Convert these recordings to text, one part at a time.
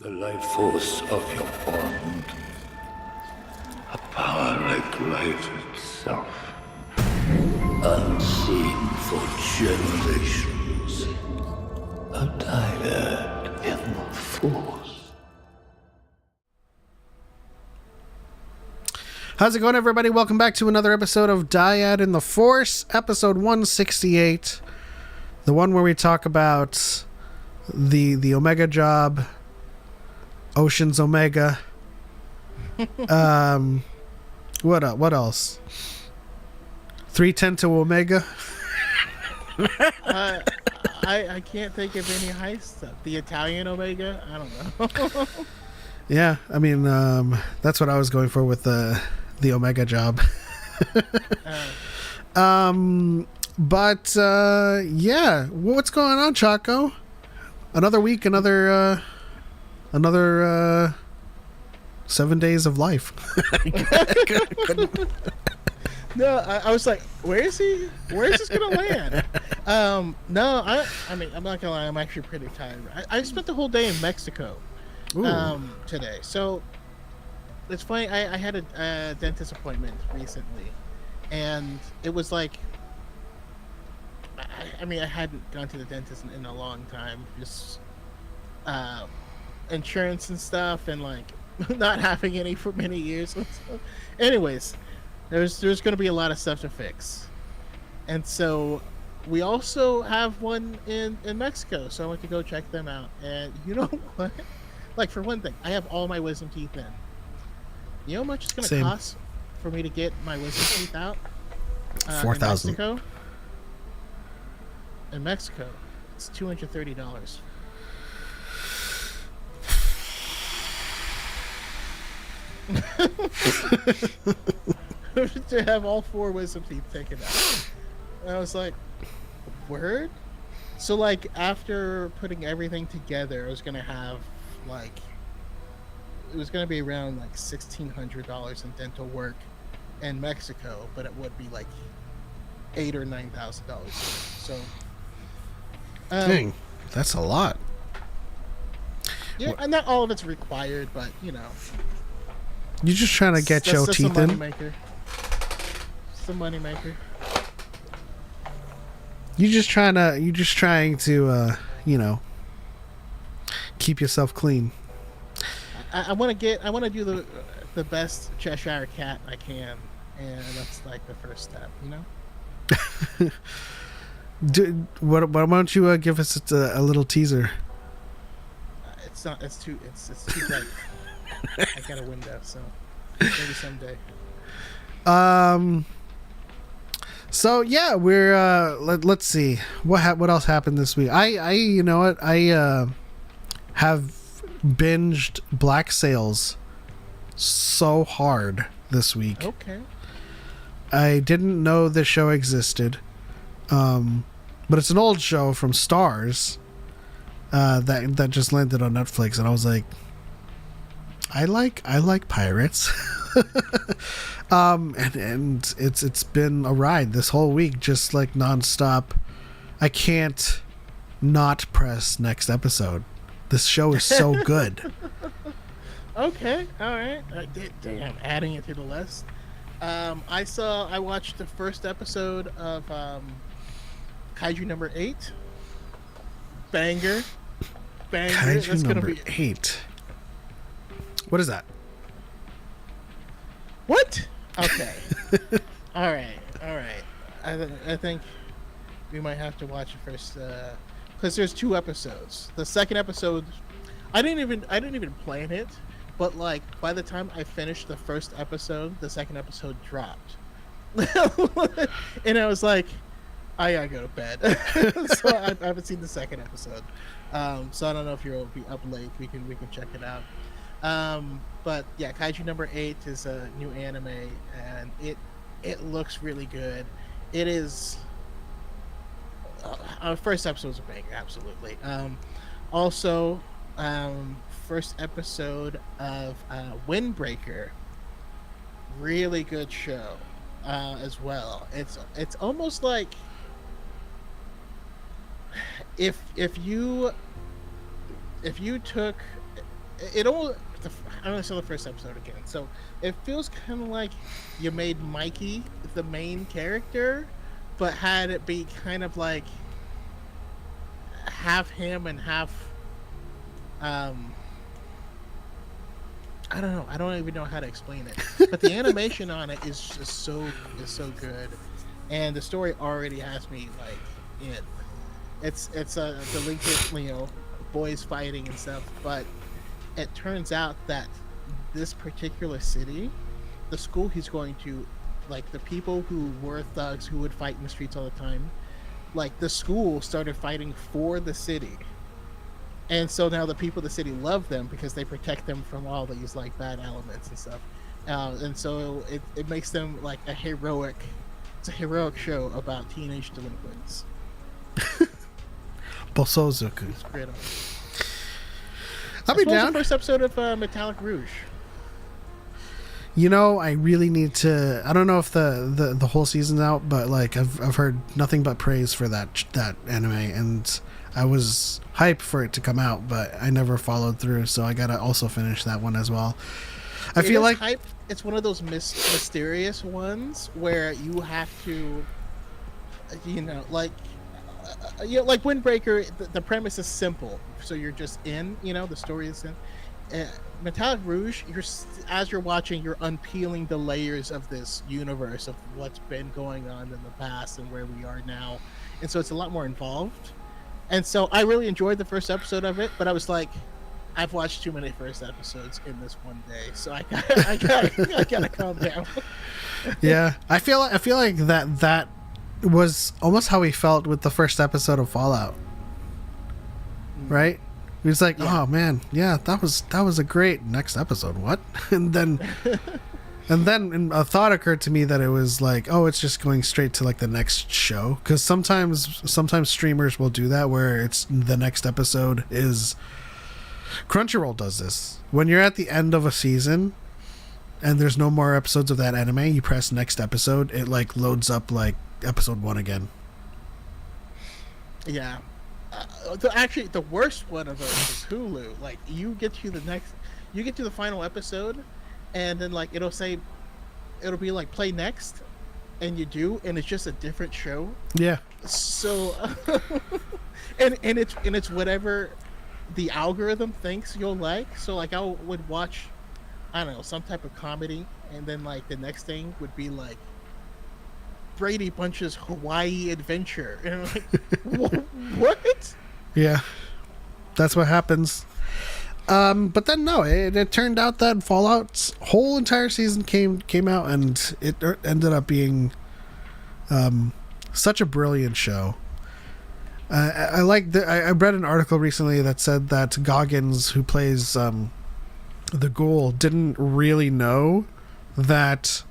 The life force of your bond. A power like life itself. Unseen for generations. A dyad in the force. How's it going, everybody? Welcome back to another episode of Dyad in the Force, episode 168. The one where we talk about the Omega job, Ocean's Omega. What else? 310 to Omega. I can't think of any heist stuff. The Italian Omega? I don't know. Yeah, I mean, that's what I was going for with the Omega job. Yeah, what's going on, Choco? Another week, another 7 days of life. No, I was like, where is he? Where is this gonna land? No, I mean, I'm not gonna lie, I'm actually pretty tired. I spent the whole day in Mexico today. So it's funny, I had a dentist appointment recently, and it was like, I mean, I hadn't gone to the dentist in a long time, just insurance and stuff, and like not having any for many years. Anyways, there's going to be a lot of stuff to fix, and so we also have one in Mexico, so I went to go check them out. And you know what? Like, for one thing, I have all my wisdom teeth in. You know how much it's going to cost for me to get my wisdom teeth out? $4,000. In Mexico, it's $230. To have all four wisdom teeth taken out. And I was like, word? So, like, after putting everything together, I was gonna have, like, it was gonna be around like $1,600 in dental work in Mexico, but it would be like $8,000 or $9,000. So dang, that's a lot. Yeah, and not all of it's required, but you know, You're just trying to get your teeth in. It's a money maker. You're just trying to keep yourself clean. I want to do the best Cheshire cat I can, and that's like the first step, you know. Why don't you give us a little teaser? It's too bright. I got a window, so maybe someday. So yeah, we're let's see what else happened this week. I you know what, I have binged Black Sails so hard this week. Okay. I didn't know the show existed, but it's an old show from Stars that just landed on Netflix, and I was like, I like pirates. And it's been a ride this whole week, just like nonstop. I can't not press next episode. This show is so good. Okay, all right. Damn, adding it to the list. I watched the first episode of Kaiju number 8. Banger. Kaiju That's number gonna be 8. What is that? What? Okay. All right. I think we might have to watch it first, because there's 2 episodes. The second episode, I didn't even plan it, but like by the time I finished the first episode, the second episode dropped, and I was like, I gotta go to bed. So I haven't seen the second episode. So I don't know if you'll be up late. We can check it out. But yeah, Kaiju number 8 is a new anime, and it looks really good. It is our first episode was a banger, absolutely. Also, first episode of Windbreaker, really good show as well. It's almost like if you took it all. I'm gonna show the first episode again. So it feels kind of like you made Mikey the main character, but had it be kind of like half him and half. I don't know. I don't even know how to explain it. But the animation on it is just so good, and the story already has me like in. It's a delinquent, boys fighting and stuff, but it turns out that this particular city, the school he's going to, like the people who were thugs who would fight in the streets all the time, like the school started fighting for the city. And so now the people of the city love them because they protect them from all these like bad elements and stuff. And so it makes them like it's a heroic show about teenage delinquents. Bosozoku. It's great. I'll be down. The first episode of Metallic Rouge. I really need to. I don't know if the whole season's out, but like I've heard nothing but praise for that anime, and I was hyped for it to come out, but I never followed through, so I gotta also finish that one as well. I feel like hype. It's one of those mysterious ones where you have to, like Windbreaker. The premise is simple, so you're just in. The story is in. Metallic Rouge, as you're watching, you're unpeeling the layers of this universe of what's been going on in the past and where we are now, and so it's a lot more involved. And so I really enjoyed the first episode of it, but I was like, I've watched too many first episodes in this one day, so I gotta calm down. Yeah, I feel like that was almost how we felt with the first episode of Fallout, right? He was like, "Oh man, yeah, that was a great next episode." What? And then a thought occurred to me that it was like, oh, it's just going straight to like the next show, because sometimes streamers will do that where it's the next episode is. Crunchyroll does this when you're at the end of a season and there's no more episodes of that anime. You press next episode, it like loads up like episode 1 again. Yeah. Actually, the worst one of those is Hulu. Like you get to the final episode, and then like it'll be like play next, and you do, and it's just a different show. Yeah. So, and it's whatever the algorithm thinks you'll like. So like I would watch, I don't know, some type of comedy, and then like the next thing would be like Brady Bunch's Hawaii Adventure, and I'm like, what? Yeah, that's what happens. But then no, it turned out that Fallout's whole entire season came out, and it ended up being such a brilliant show. I read an article recently that said that Goggins, who plays the ghoul, didn't really know that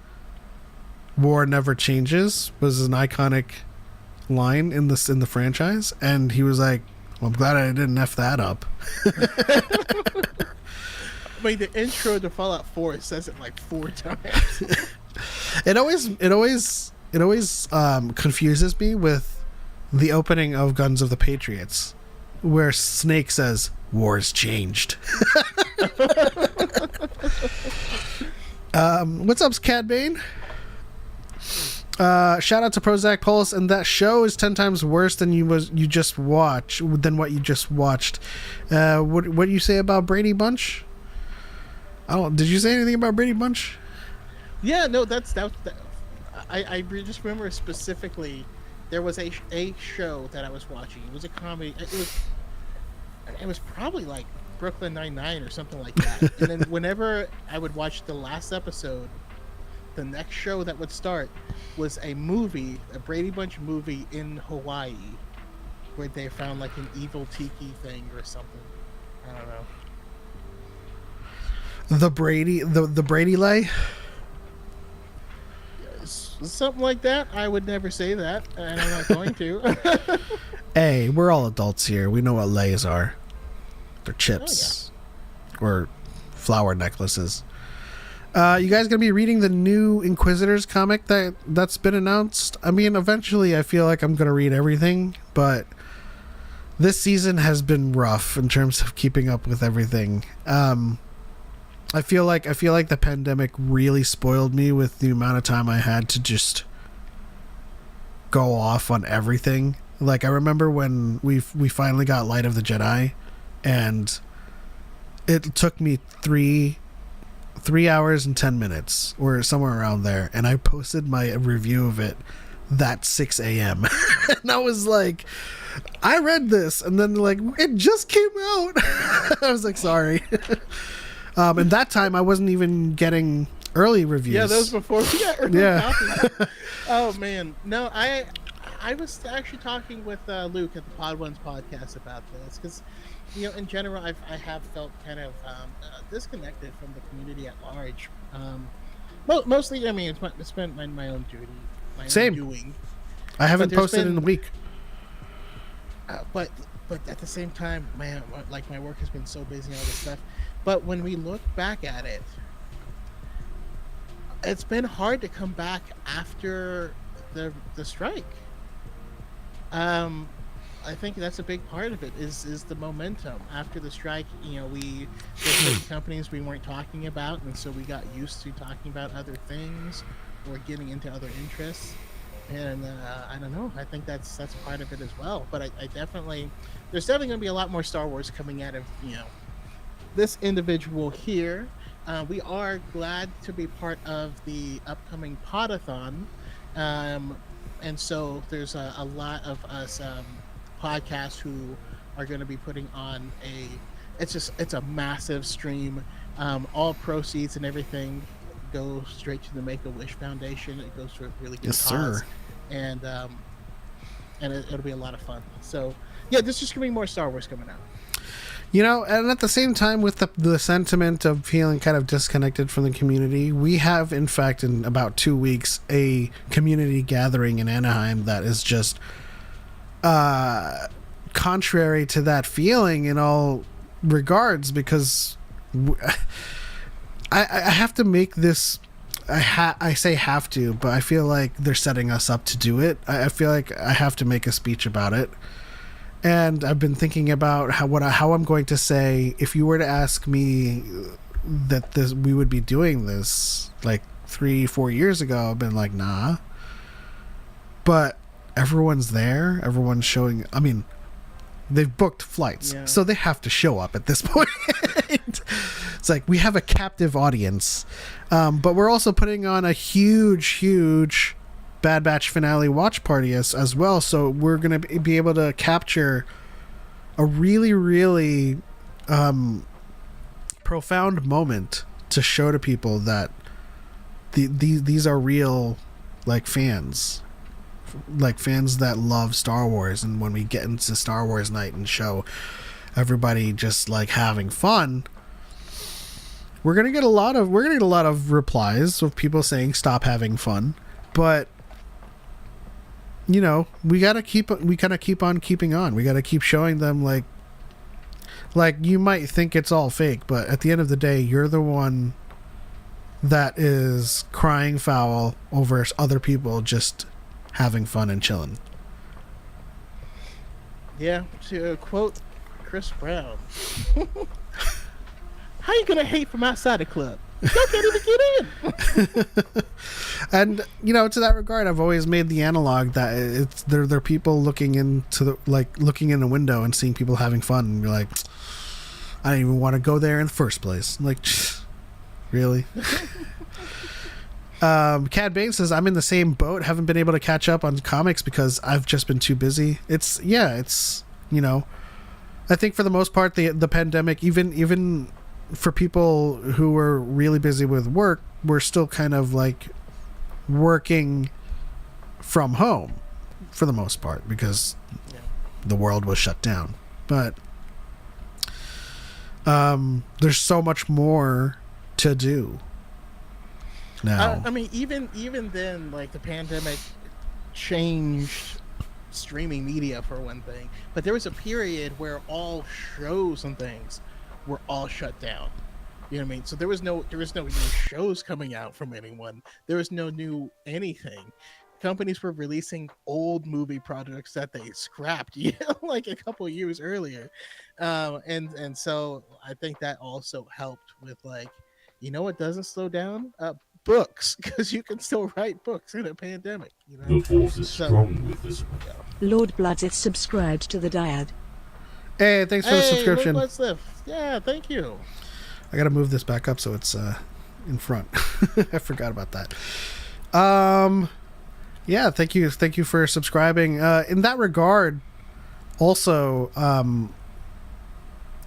war never changes was an iconic line in the franchise, and he was like, well, I'm glad I didn't F that up. I mean, the intro to Fallout 4 says it like 4 times. It always confuses me with the opening of Guns of the Patriots, where Snake says, "War's changed." What's up, Cad Bane? Shout out to Prozac Pulse, and that show is 10 times worse than what you just watched. What do you say about Brady Bunch? Did you say anything about Brady Bunch? Yeah, no, that. I just remember specifically there was a show that I was watching. It was a comedy. It was probably like Brooklyn Nine-Nine or something like that. And then whenever I would watch the last episode, the next show that would start was a Brady Bunch movie in Hawaii, where they found like an evil tiki thing or something. I don't know. The Brady lay? Something like that. I would never say that, and I'm not going to. Hey, we're all adults here. We know what lays are. They're chips. Oh, yeah. Or flower necklaces. You guys gonna be reading the new Inquisitors comic that's been announced? I mean, eventually I feel like I'm gonna read everything, but this season has been rough in terms of keeping up with everything. I feel like the pandemic really spoiled me with the amount of time I had to just go off on everything. Like, I remember when we finally got Light of the Jedi, and it took me 3 hours and 10 minutes or somewhere around there, and I posted my review of it that 6 a.m. and I was like, I read this, and then like, it just came out. I was like, sorry. And that time I wasn't even getting early reviews. Yeah, those before we got early Yeah. copies. Oh man, no, I was actually talking with Luke at the Pod Ones podcast about this because, in general, I have felt kind of disconnected from the community at large. Mostly, I mean, it's been my own duty, my Same. own doing. I haven't there's posted been- in a week. But at the same time, my work has been so busy and all this stuff. But when we look back at it, it's been hard to come back after the strike. I think that's a big part of it is the momentum after the strike. There's certain companies we weren't talking about, and so we got used to talking about other things or getting into other interests. And I don't know. I think that's part of it as well. But I definitely, there's definitely going to be a lot more Star Wars coming out of this individual here. We are glad to be part of the upcoming Podathon, and so there's a lot of us podcasts who are going to be putting on it's a massive stream. All proceeds and everything go straight to the Make-A-Wish Foundation. It goes to a really good Yes, cause. sir. And it'll be a lot of fun. So yeah, there's just gonna be more Star Wars coming out. And at the same time, with the sentiment of feeling kind of disconnected from the community, we have, in fact, in about 2 weeks, a community gathering in Anaheim that is just contrary to that feeling in all regards, because I have to make this. I say have to, but I feel like they're setting us up to do it. I feel like I have to make a speech about it. And I've been thinking about how I'm going to say, if you were to ask me that we would be doing this like 3-4 years ago, I've been like, nah. But everyone's there. Everyone's showing. I mean, they've booked flights, so they have to show up at this point. It's like we have a captive audience, but we're also putting on a huge Bad Batch finale watch party as well. So we're going to be able to capture a really profound moment to show to people that these are real, like, fans that love Star Wars. And when we get into Star Wars night and show everybody just like having fun, we're gonna get a lot of replies of people saying stop having fun. But we gotta keep on keeping on. We gotta keep showing them, like you might think it's all fake, but at the end of the day, you're the one that is crying foul over other people just having fun and chilling. Yeah, to quote Chris Brown, how you gonna hate from outside the club? You can't even get in. And to that regard, I've always made the analog that they're people looking into looking in a window and seeing people having fun, and you're like, I didn't even want to go there in the first place. I'm like, really? Cad Bain says, I'm in the same boat. Haven't been able to catch up on comics because I've just been too busy. It's I think for the most part, the pandemic, even for people who were really busy with work, we're still kind of like working from home for the most part because the world was shut down. But there's so much more to do now. I mean, even then, like, the pandemic changed streaming media for one thing, but there was a period where all shows and things were all shut down. You know what I mean? So there was no new shows coming out from anyone. There was no new anything, companies were releasing old movie products that they scrapped, like a couple years earlier, and so I think that also helped with like, what doesn't slow down? Books, because you can still write books in a pandemic. The force is So, strong with this one. Lord Bloodsith subscribed to the Dyad. Hey, thanks for the subscription. Let's live. Yeah, thank you. I gotta move this back up so it's in front. I forgot about that. Yeah, thank you for subscribing. In that regard, also,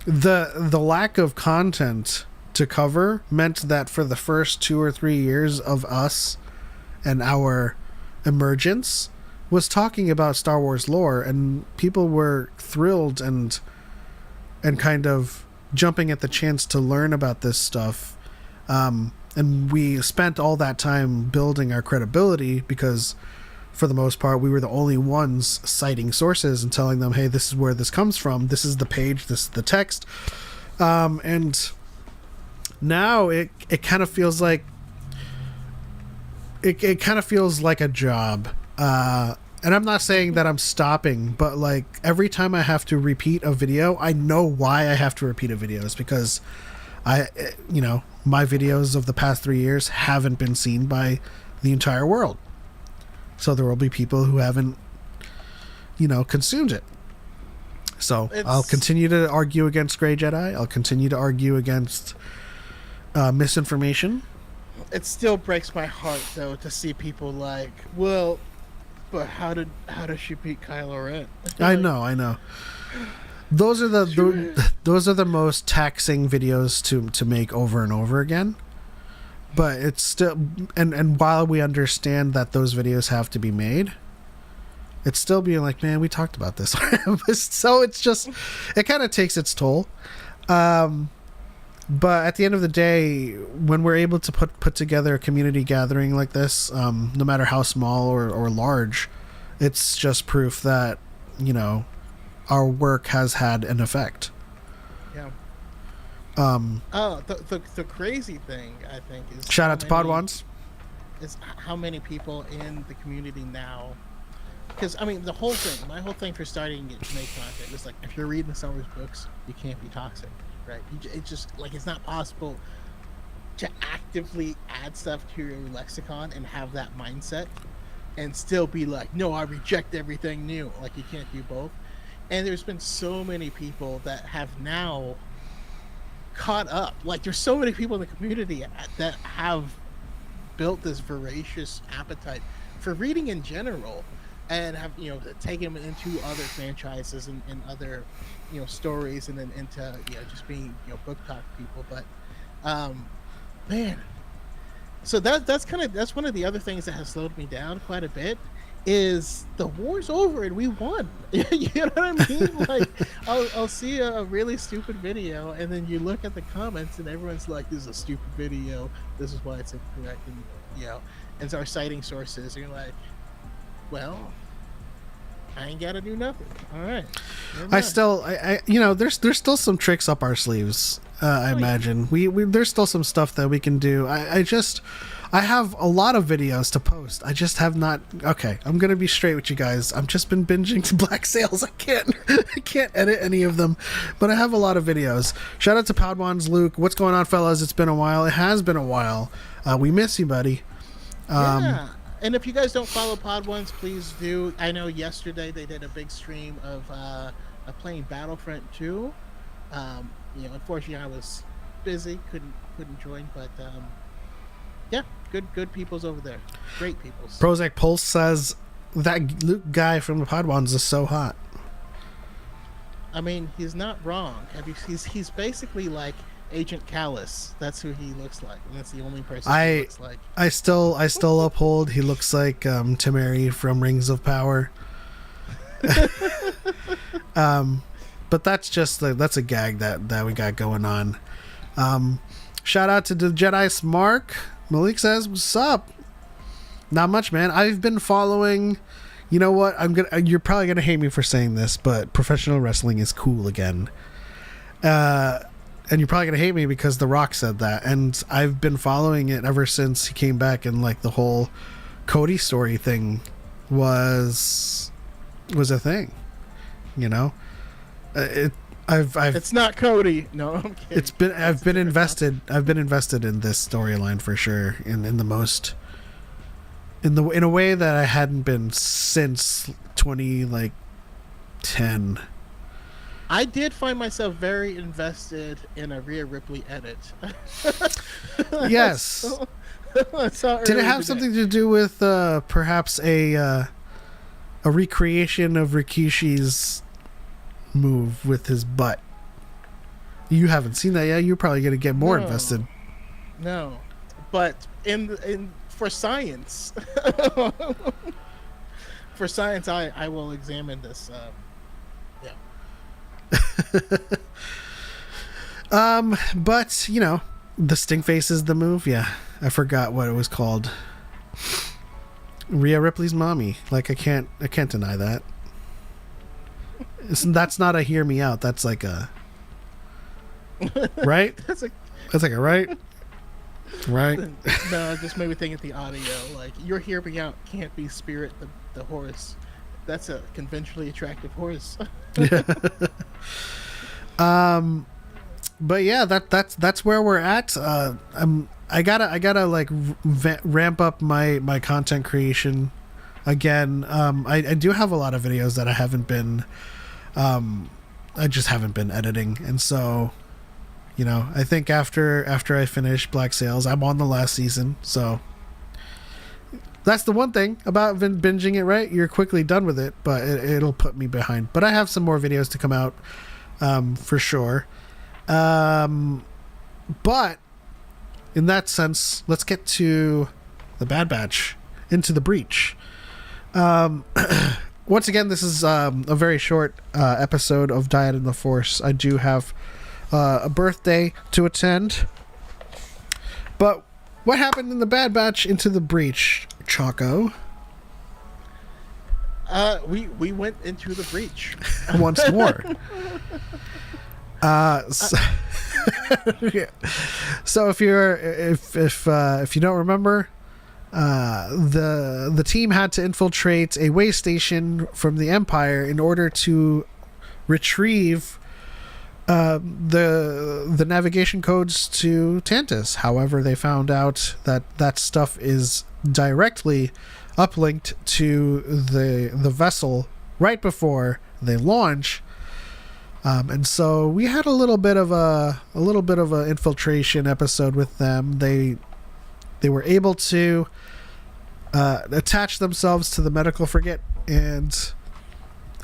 the lack of content to cover meant that for the first 2 or 3 years of us and our emergence was talking about Star Wars lore, and people were thrilled and kind of jumping at the chance to learn about this stuff. And we spent all that time building our credibility because, for the most part, we were the only ones citing sources and telling them, hey, this is where this comes from. This is the page. This is the text. And now it kind of feels like it kind of feels like a job. And I'm not saying that I'm stopping, but like every time I have to repeat a video, I know why I have to repeat a video. It's because my videos of the past 3 years haven't been seen by the entire world. So there will be people who haven't, consumed it. So I'll continue to argue against Grey Jedi. I'll continue to argue against misinformation. It still breaks my heart though to see people like, well, but how did she beat Kylo Ren? I know. Those are the most taxing videos to make over and over again. But it's still, and while we understand that those videos have to be made, it's still being like, man, we talked about this. So it's just, it kind of takes its toll. But at the end of the day, when we're able to put together a community gathering like this, no matter how small or large, it's just proof that, our work has had an effect. Yeah. The crazy thing, I think, is shout out to Podwans. Is how many people in the community now. Because, I mean, my whole thing for starting to make content was like, if you're reading the Star Wars books, you can't be toxic, right? It's just, like, it's not possible to actively add stuff to your lexicon and have that mindset and still be like, no, I reject everything new. Like, you can't do both. And there's been so many people that have now caught up. Like, there's so many people in the community that have built this voracious appetite for reading in general, and have taken them into other franchises and other stories, and then into just being book talk people. But man, so that's one of the other things that has slowed me down quite a bit. Is the war's over and we won? You know what I mean? Like, I'll see a really stupid video, and then you look at the comments, and everyone's like, "This is a stupid video. This is why it's incorrect," and start citing sources. And you're like, "Well, I ain't got to do nothing." All right. There's still some tricks up our sleeves. I imagine we there's still some stuff that we can do. I have a lot of videos to post. I just have not. Okay, I'm gonna be straight with you guys. I've just been binging to Black Sails. I can't edit any of them, but I have a lot of videos. Shout out to Podwans Luke. What's going on, fellas? It's been a while. It has been a while. We miss you, buddy. Yeah. And if you guys don't follow Podwans, please do. I know yesterday they did a big stream of playing Battlefront 2. Unfortunately I was busy, couldn't join, but yeah, good peoples over there. Great peoples. Prozac Pulse says that Luke guy from the Podwans is so hot. I mean, he's not wrong. He's basically like Agent Callus. That's who he looks like, and that's the only person he looks like. I still uphold he looks like Temeri from Rings of Power. But that's a gag that we got going on. Shout out to the Jedi Mark. Malik says, "What's up?" Not much, man. I've been following. You know what? You're probably gonna hate me for saying this, but professional wrestling is cool again. And you're probably gonna hate me because The Rock said that, and I've been following it ever since he came back, and like the whole Cody story thing was a thing, you know. It's not Cody. No, I'm kidding. I've been invested in this storyline for sure, in a way that I hadn't been since 2010. I did find myself very invested in a Rhea Ripley edit. Yes. Did it have something to do with perhaps a recreation of Rikishi's move with his butt? You haven't seen that yet. You're probably going to get more invested. No, but for science, I will examine this. But you know, the stink face is the move. Yeah, I forgot what it was called. Rhea Ripley's mommy. Like I can't deny that. That's not a hear me out. That's like a right. That's like a right. Right. No, it just made me think of the audio. Like your hear me out can't be Spirit the horse. That's a conventionally attractive horse. Yeah. But yeah, that's where we're at. I gotta like ramp up my content creation again. I do have a lot of videos that I haven't been, I just haven't been editing, and so, you know, I think after I finish Black Sails, I'm on the last season, so. That's the one thing about binging it, right? You're quickly done with it, but it'll put me behind. But I have some more videos to come out, for sure. But in that sense, let's get to the Bad Batch, Into the Breach. Once again, this is a very short episode of Dyad in the Force. I do have a birthday to attend. But what happened in the Bad Batch, Into the Breach, Choco? We went into the breach once more. So, yeah. So if you don't remember, the team had to infiltrate a way station from the Empire in order to retrieve the navigation codes to Tantis. However, they found out that stuff is directly uplinked to the vessel right before they launch. And so we had a little bit of a infiltration episode with them. They were able to attach themselves to the medical frigate and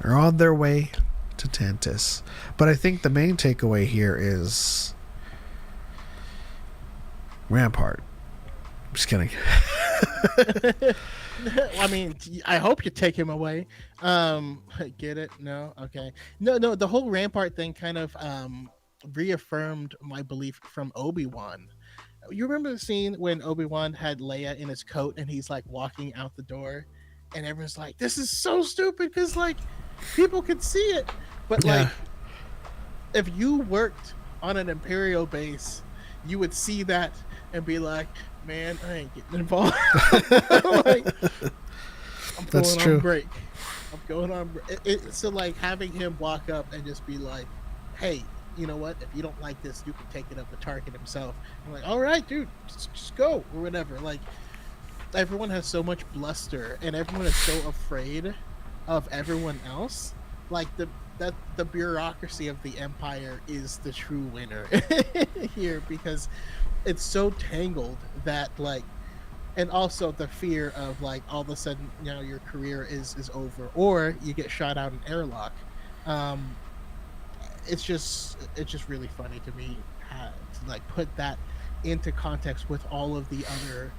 are on their way to Tantis. But I think the main takeaway here is Rampart. I'm just kidding. I mean, I hope you take him away. Get it? No? Okay. No, the whole Rampart thing kind of reaffirmed my belief from Obi-Wan. You remember the scene when Obi-Wan had Leia in his coat and he's like walking out the door and everyone's like, this is so stupid because like people could see it. But like, if you worked on an Imperial base, you would see that and be like, man, I ain't getting involved. Like, That's true. On break. I'm going on break. So like having him walk up and just be like, hey, you know what? If you don't like this, you can take it up to Tarkin himself. I'm like, all right, dude, just go or whatever. Like, everyone has so much bluster and everyone is so afraid of everyone else. Like the bureaucracy of the Empire is the true winner here because it's so tangled that like, and also the fear of like all of a sudden, you know, your career is over or you get shot out in airlock. It's just really funny to me to like put that into context with all of the other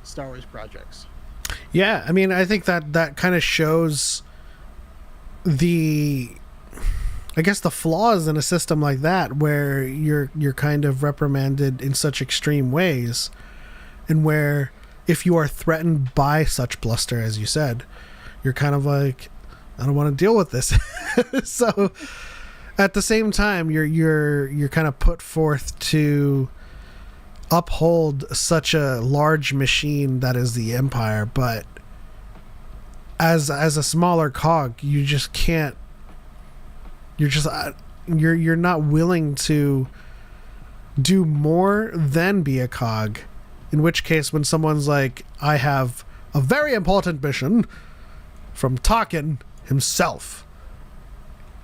Star Wars projects. Yeah, I mean, I think that kind of shows the flaws in a system like that where you're kind of reprimanded in such extreme ways, and where if you are threatened by such bluster, as you said, you're kind of like, I don't want to deal with this. So at the same time, you're kind of put forth to uphold such a large machine that is the Empire, but as a smaller cog, you just can't. You're not willing to do more than be a cog. In which case, when someone's like, I have a very important mission from Tarkin himself.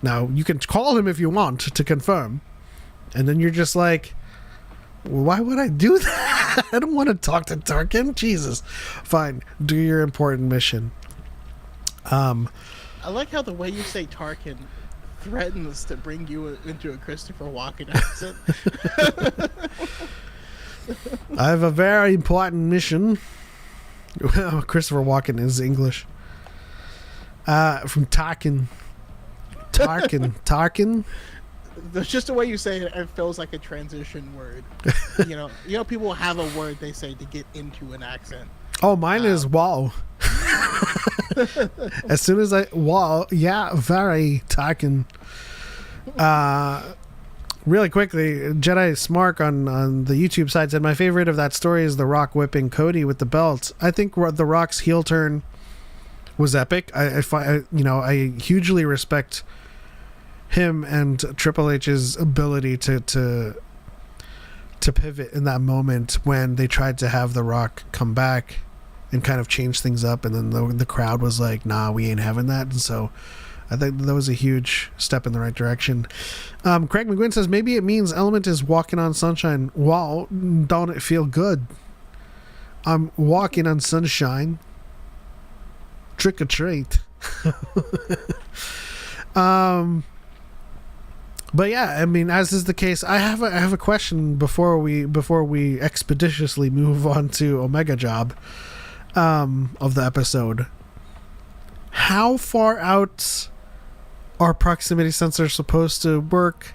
Now, you can call him if you want to confirm. And then you're just like, well, why would I do that? I don't want to talk to Tarkin. Jesus. Fine. Do your important mission. I like how the way you say Tarkin threatens to bring you into a Christopher Walken accent. I have a very important mission. Christopher Walken is English. From Tarkin. Tarkin. There's just the way you say it. It feels like a transition word. You know, people have a word they say to get into an accent. Oh, mine is wow. As soon as wow, yeah, very Tarkin. Really quickly, Jedi Smark on the YouTube side said, my favorite of that story is The Rock whipping Cody with the belt. I think The Rock's heel turn was epic. I hugely respect him and Triple H's ability to pivot in that moment when they tried to have The Rock come back and kind of change things up, and then the crowd was like, nah, we ain't having that. And so I think that was a huge step in the right direction. Craig McGuinn says, maybe it means Element is walking on sunshine. Wow, don't it feel good? I'm walking on sunshine. Trick or treat. But yeah, I mean, as is the case, I have a question before we expeditiously move on to Omega Job of the episode. How far out are proximity sensors supposed to work,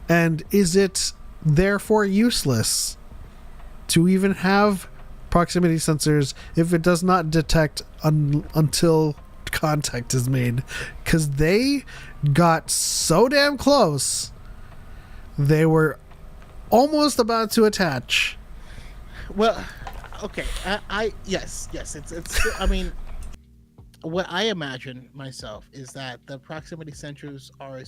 and is it therefore useless to even have proximity sensors if it does not detect until contact is made? Because they got so damn close, they were almost about to attach. Well, okay, yes, it's. I mean, what I imagine myself is that the proximity sensors are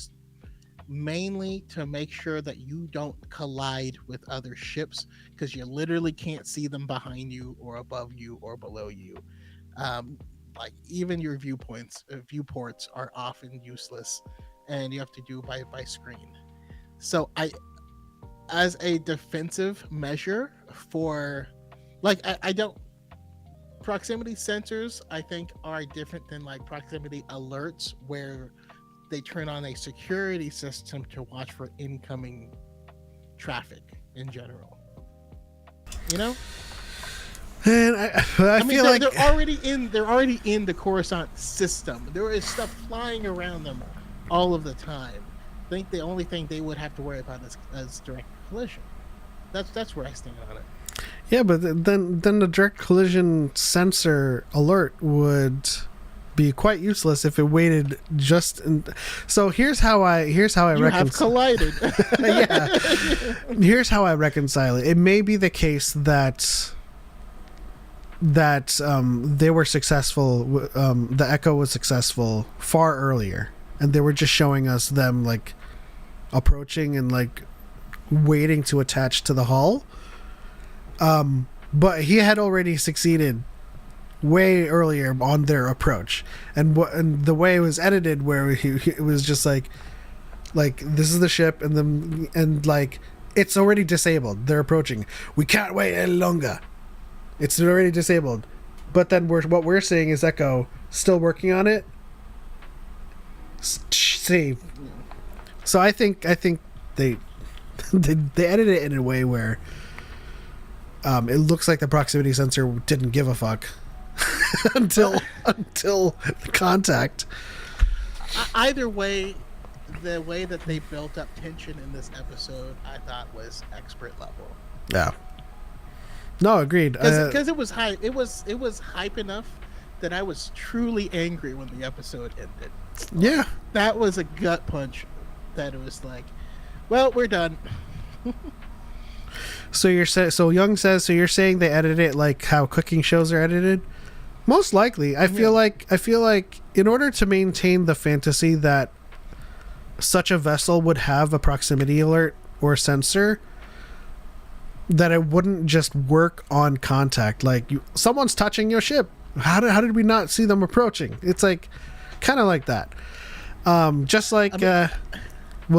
mainly to make sure that you don't collide with other ships, because you literally can't see them behind you or above you or below you. Like even your viewports are often useless, and you have to do by screen. So as a defensive measure for, like, I don't. Proximity sensors, I think, are different than like proximity alerts, where they turn on a security system to watch for incoming traffic in general. You know? And I mean, feel like they're already in the Coruscant system. There is stuff flying around them all of the time. I think the only thing they would have to worry about is direct collision. That's where I stand on it. Yeah, but then the direct collision sensor alert would be quite useless if it waited just. So here's how I have collided. Yeah. Here's how I reconcile it. It may be the case that they were successful. The Echo was successful far earlier, and they were just showing us them like approaching and like waiting to attach to the hull. But he had already succeeded way earlier on their approach, and the way it was edited, where it was just like this is the ship, and like it's already disabled. They're approaching. We can't wait any longer. It's already disabled, but then what we're seeing is Echo still working on it. Save. So I think they edited it in a way where it looks like the proximity sensor didn't give a fuck until the contact. Either way, the way that they built up tension in this episode, I thought was expert level. Yeah. No, agreed. Because it was hype. It was hype enough that I was truly angry when the episode ended. Yeah. That was a gut punch. That it was like, well, we're done. So Young says, so you're saying they edited it like how cooking shows are edited? Most likely. I feel like in order to maintain the fantasy that such a vessel would have a proximity alert or sensor, that it wouldn't just work on contact. Like, someone's touching your ship. How did we not see them approaching? It's like kind of like that. Just like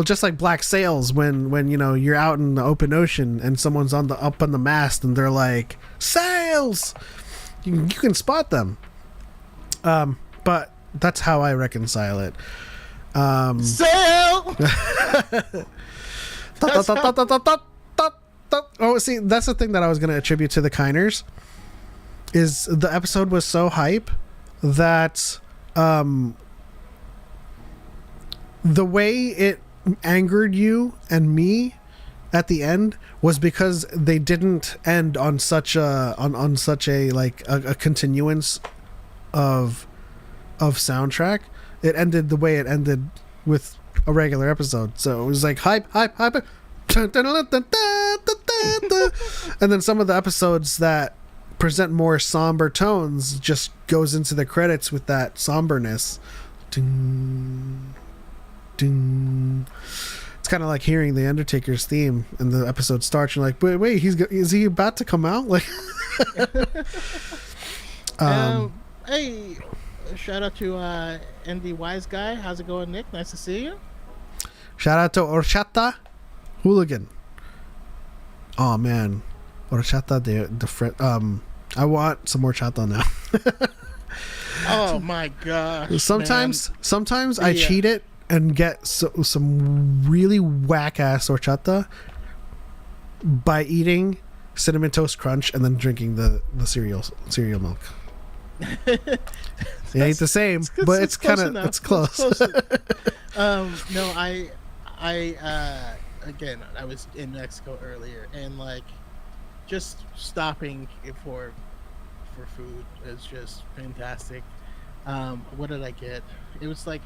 just like black sails when you're out in the open ocean and someone's up on the mast and they're like, sails. You can spot them. But that's how I reconcile it. Sail. Oh, see, that's the thing that I was going to attribute to the Kiners. Is the episode was so hype that the way it angered you and me at the end was because they didn't end on such a like a continuance of soundtrack. It ended the way it ended with a regular episode. So it was like hype. And then some of the episodes that present more somber tones just goes into the credits with that somberness. Ding, ding. It's kind of like hearing the Undertaker's theme and the episode starts. You're like, wait, is he about to come out? Like, hey, shout out to ND Wise Guy. How's it going, Nick? Nice to see you. Shout out to Orchata Hooligan. Oh man, Orchata the friend. I want some more chata now. Oh my gosh. Sometimes I cheat it and get some really whack ass horchata by eating Cinnamon Toast Crunch and then drinking the cereal milk. It ain't the same, but it's kind of close. No, I again, I was in Mexico earlier, and like just stopping for food is just fantastic. What did I get? It was like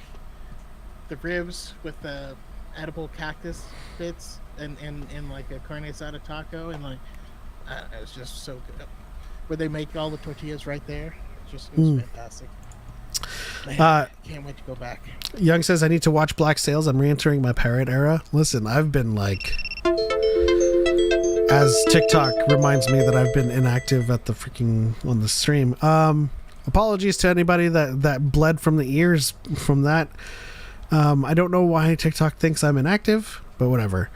the ribs with the edible cactus bits and like a carne asada taco, and like it was just so good. Where they make all the tortillas right there. It was fantastic. Man, can't wait to go back. Young says, I need to watch Black Sails. I'm re-entering my parrot era. Listen, I've been like, as TikTok reminds me that I've been inactive at the freaking on the stream. Apologies to anybody that bled from the ears from that. I don't know why TikTok thinks I'm inactive, but whatever.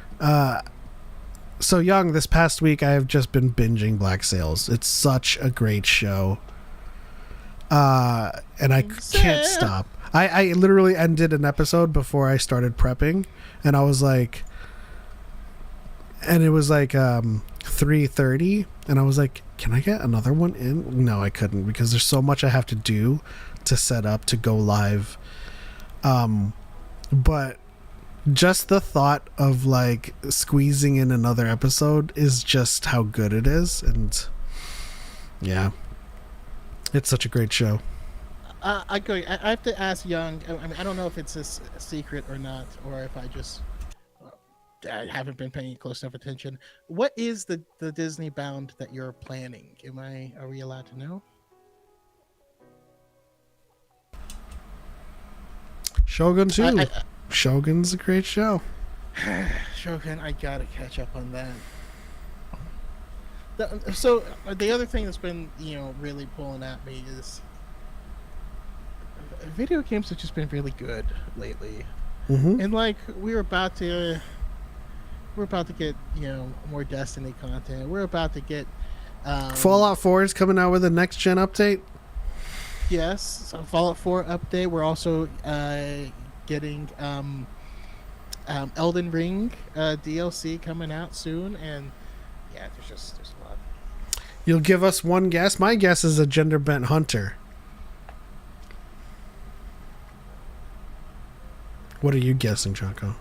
So Young, this past week I have just been binging Black Sails. It's such a great show. And I can't stop. I literally ended an episode before I started prepping, and I was like, and it was like 3:30, and I was like, can I get another one in? No, I couldn't, because there's so much I have to do to set up to go live. But just the thought of like squeezing in another episode is just how good it is, and yeah. It's such a great show. I have to ask Young. I mean, I don't know if it's a secret or not, or if I haven't been paying close enough attention. What is the Disney bound that you're planning? Are we allowed to know? Shogun 2. Shogun's a great show. Shogun, I gotta catch up on that. So the other thing that's been, really pulling at me is video games have just been really good lately. Mm-hmm. And like we're about to get more Destiny content. We're about to get Fallout 4 is coming out with a next gen update. Yes, so Fallout 4 update. We're also getting Elden Ring DLC coming out soon, and yeah, there's a lot. You'll give us one guess. My guess is a gender bent hunter. What are you guessing, Choco?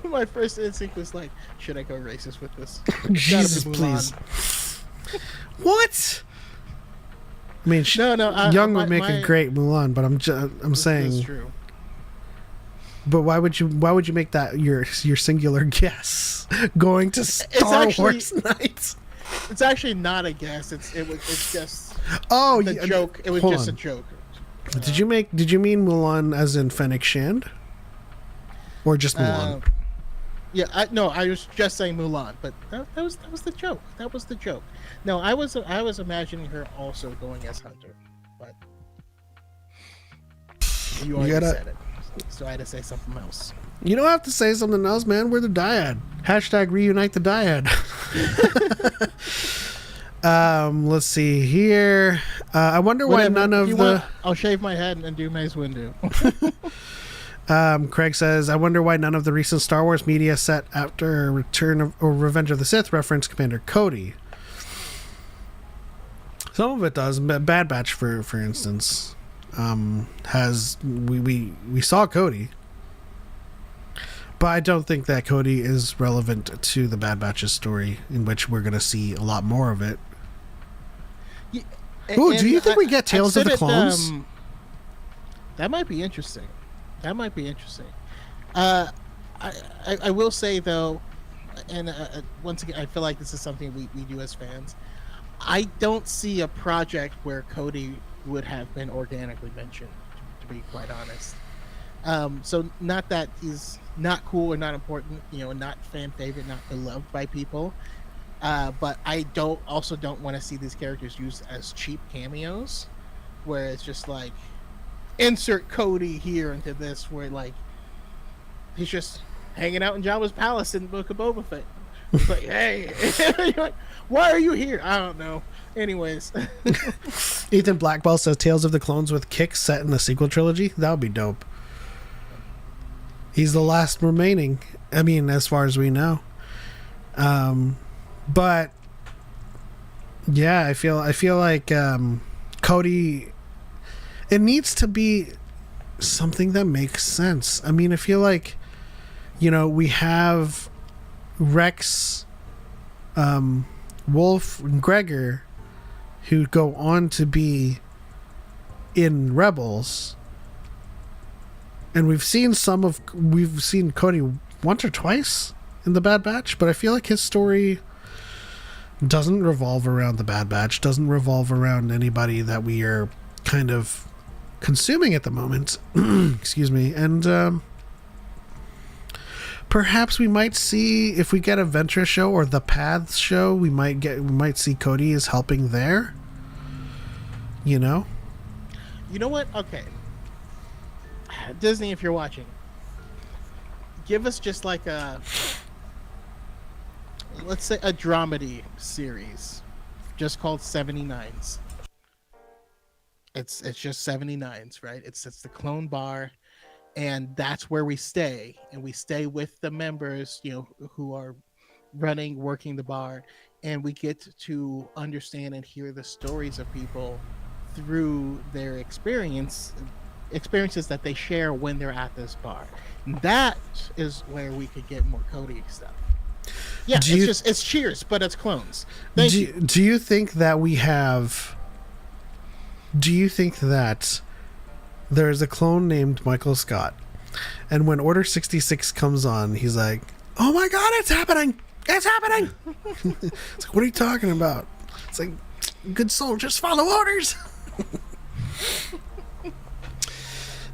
My first instinct was like, should I go racist with this? Jesus, please. What? I mean, Young would make a great Mulan, but I'm saying. That's true. But why would you make that your singular guess? Going to Star Wars nights. It's actually not a guess. It's just the joke. It was just a joke. Did you mean Mulan as in Fennec Shand? Or just Mulan? Yeah, I was just saying Mulan, but that was the joke. That was the joke. No, I was imagining her also going as Hunter, but you already said it, so I had to say something else. You don't have to say something else, man. We're the Dyad. # reunite the Dyad. Let's see here. I wonder why none of the... I'll shave my head and do Mace Windu. Craig says, I wonder why none of the recent Star Wars media set after Return of or Revenge of the Sith reference Commander Cody. Some of it does. Bad Batch, for instance, has we saw Cody, but I don't think that Cody is relevant to the Bad Batch's story, in which we're going to see a lot more of it. Yeah, Ooh, do you think we get Tales of the Clones? That might be interesting. I will say though, and once again, I feel like this is something we do as fans. I don't see a project where Cody would have been organically mentioned, to be quite honest. So not that he's not cool or not important, not fan favorite, not beloved by people. But I don't want to see these characters used as cheap cameos, where it's just like, insert Cody here into this, where like he's just hanging out in Jabba's palace in the Book of Boba Fett. It's like, hey, you're like, why are you here? I don't know. Anyways, Ethan Blackball says Tales of the Clones with Kick set in the sequel trilogy. That would be dope. He's the last remaining. I mean, as far as we know. But yeah, I feel like Cody. It needs to be something that makes sense. I mean, I feel like, we have Rex, Wolf, and Gregor, who go on to be in Rebels, and we've seen Cody once or twice in the Bad Batch, but I feel like his story doesn't revolve around the Bad Batch, doesn't revolve around anybody that we are kind of consuming at the moment. Excuse me. And perhaps we might see, if we get a Ventress show or the Paths show, we might see Cody is helping there. You know what? Okay. Disney, if you're watching, give us just like let's say a dramedy series just called 79s. It's just 79s, right? It's the clone bar, and that's where we stay, and we stay with the members, who are working the bar, and we get to understand and hear the stories of people through their experiences that they share when they're at this bar. And that is where we could get more Cody stuff. Yeah, it's Cheers, but it's clones. Do you think that there's a clone named Michael Scott, and when Order 66 comes on, he's like, oh my god, it's happening! It's like, what are you talking about? It's like, good soul, just follow orders.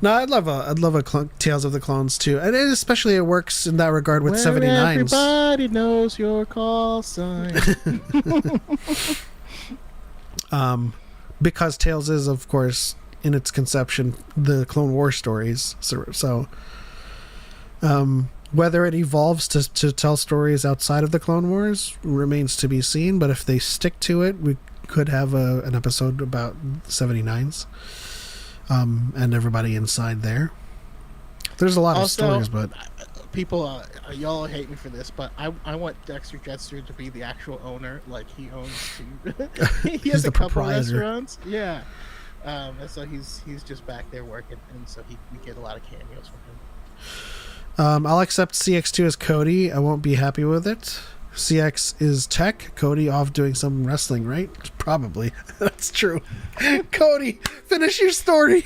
No, I'd love a Tales of the Clones too, and especially it works in that regard with 79s. Everybody knows your call sign. Because Tales is, of course, in its conception, the Clone War stories. So whether it evolves to tell stories outside of the Clone Wars remains to be seen. But if they stick to it, we could have an episode about 79s and everybody inside there. There's a lot of stories, but people, y'all hate me for this, but I want Dexter Jetster to be the actual owner. Like, he owns he has a couple restaurants. Yeah. And so he's just back there working, and so we get a lot of cameos from him. I'll accept CX2 as Cody. I won't be happy with it. CX is Tech. Cody off doing some wrestling, right? Probably. That's true. Cody, finish your story.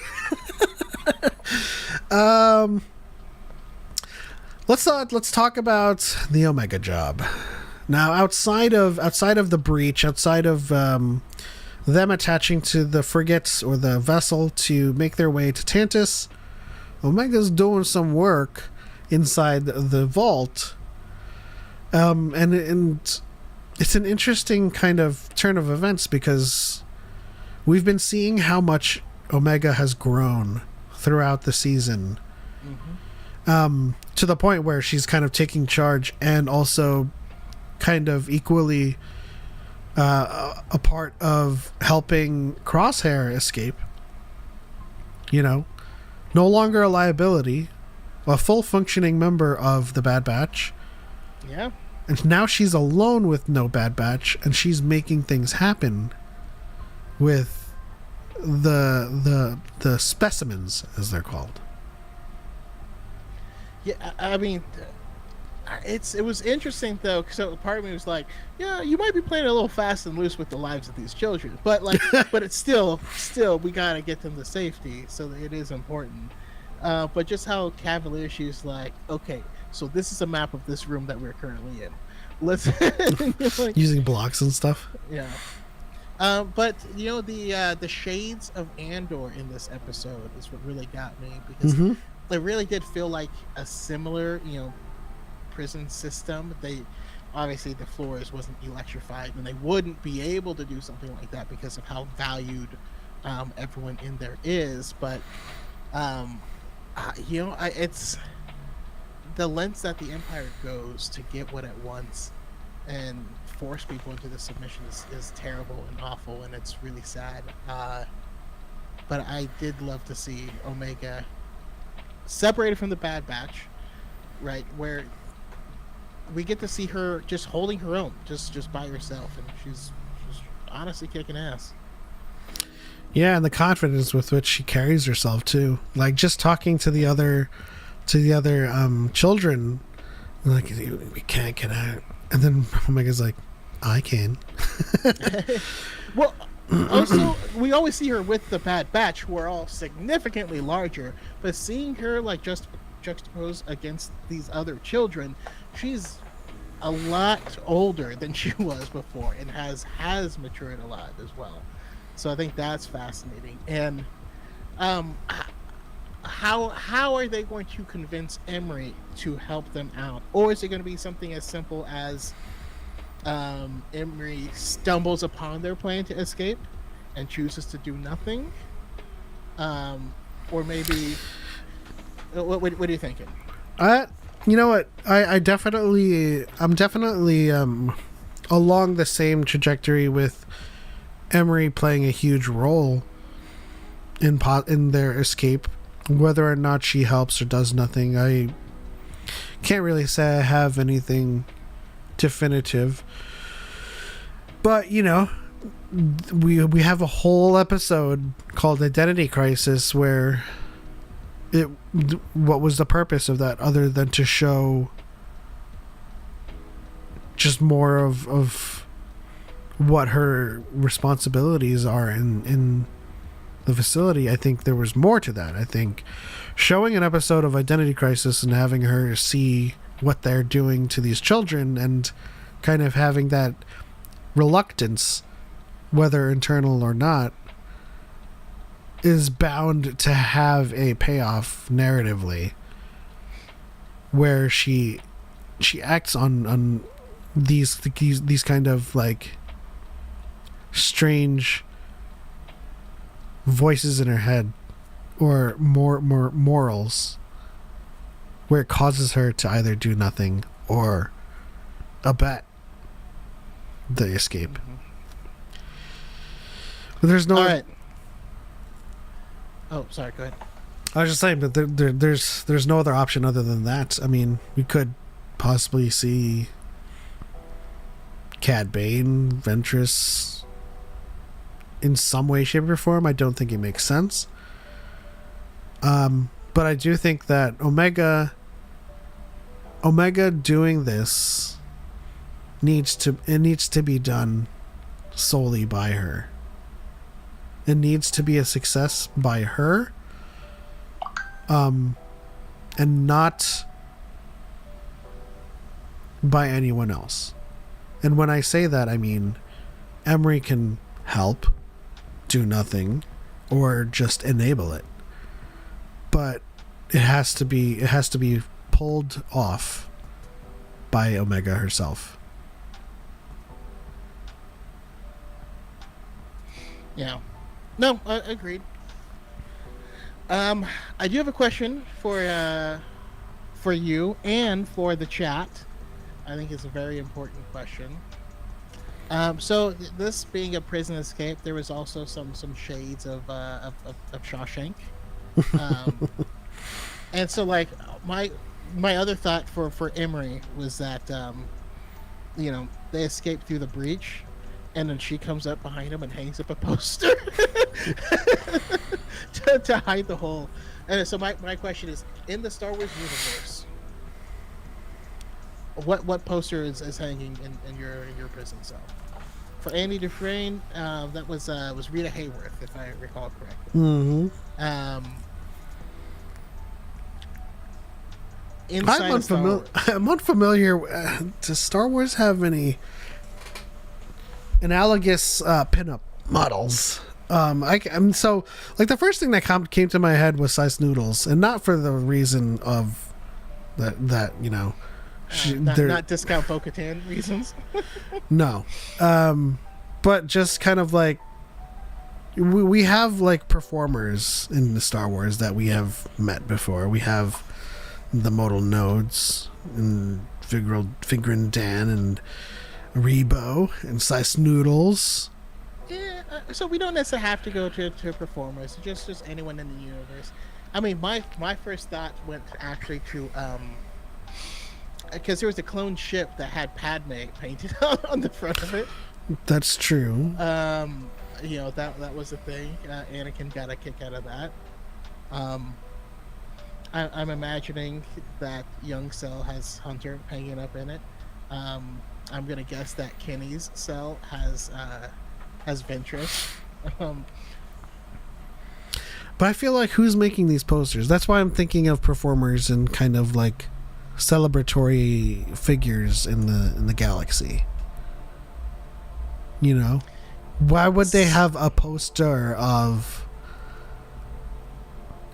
let's talk about the Omega job. Now, outside of the breach, outside of them attaching to the frigates or the vessel to make their way to Tantis, Omega's doing some work inside the vault. And it's an interesting kind of turn of events because we've been seeing how much Omega has grown throughout the season. To the point where she's kind of taking charge and also kind of equally a part of helping Crosshair escape. You know, no longer a liability, a full functioning member of the Bad Batch. Yeah. And now she's alone with no Bad Batch, and she's making things happen with the specimens, as they're called. Yeah, I mean, it was interesting though. So part of me was like, yeah, you might be playing a little fast and loose with the lives of these children, but like, but it's still we gotta get them to safety, so it is important. But just how cavalier she's like, okay, so this is a map of this room that we're currently in. Let's like, using blocks and stuff. Yeah. But you know the shades of Andor in this episode is what really got me because it really did feel like a similar, prison system. They obviously the floors wasn't electrified, and they wouldn't be able to do something like that because of how valued everyone in there is. But it's the lengths that the Empire goes to get what it wants and force people into the submission is terrible and awful, and it's really sad. But I did love to see Omega separated from the Bad Batch, right, where we get to see her just holding her own, just by herself, and she's honestly kicking ass. Yeah, and the confidence with which she carries herself too. Like just talking to the other children, like we can't get out, and then Omega's like, I can. Well, also we always see her with the Bad Batch, who are all significantly larger, but seeing her like just juxtaposed against these other children, she's a lot older than she was before and has matured a lot as well. So I think that's fascinating. And how are they going to convince Emery to help them out? Or is it going to be something as simple as Emery stumbles upon their plan to escape and chooses to do nothing? Or maybe what are you thinking? You know what? I'm definitely along the same trajectory with Emery playing a huge role in their escape. Whether or not she helps or does nothing, I can't really say I have anything definitive. But we have a whole episode called Identity Crisis where what was the purpose of that other than to show just more of what her responsibilities are in the facility. I think there was more to that. I think showing an episode of Identity Crisis and having her see what they're doing to these children and kind of having that reluctance, whether internal or not, is bound to have a payoff narratively where she acts on these kind of like strange voices in her head or more morals where it causes her to either do nothing or abet the escape. But there's no... All right. Oh, sorry, go ahead. I was just saying, but there's no other option other than that. I mean, we could possibly see Cad Bane, Ventress in some way, shape, or form. I don't think it makes sense. But I do think that Omega doing this needs to be done solely by her. It needs to be a success by her, and not by anyone else. And when I say that, I mean Emery can help, do nothing, or just enable it. But it has to be pulled off by Omega herself. Yeah. No, agreed. I do have a question for you and for the chat. I think it's a very important question. So this being a prison escape, there was also some shades of Shawshank. And so like my other thought for Emery was that they escaped through the breach, and then she comes up behind him and hangs up a poster to hide the hole. And so my question is, in the Star Wars universe, what poster is hanging in your prison cell? For Andy Dufresne, that was Rita Hayworth, if I recall correctly. Mm-hmm. I'm unfamiliar. Does Star Wars have any analogous pinup models? I'm so like the first thing that came to my head was Size Noodles, and not for the reason of that not discount Bo-Katan reasons. No, but just kind of like we have like performers in the Star Wars that we have met before. We have the modal nodes and Figrin Dan and Rebo and Sice Noodles. Yeah, so we don't necessarily have to go to performers. Just anyone in the universe. I mean, my first thought went actually to because there was a clone ship that had Padme painted on the front of it. That's true. That was a thing. Anakin got a kick out of that. I'm imagining that young cell has Hunter hanging up in it. I'm gonna guess that Kenny's cell has Ventress. But I feel like who's making these posters? That's why I'm thinking of performers and kind of like celebratory figures in the galaxy. You know, why would they have a poster of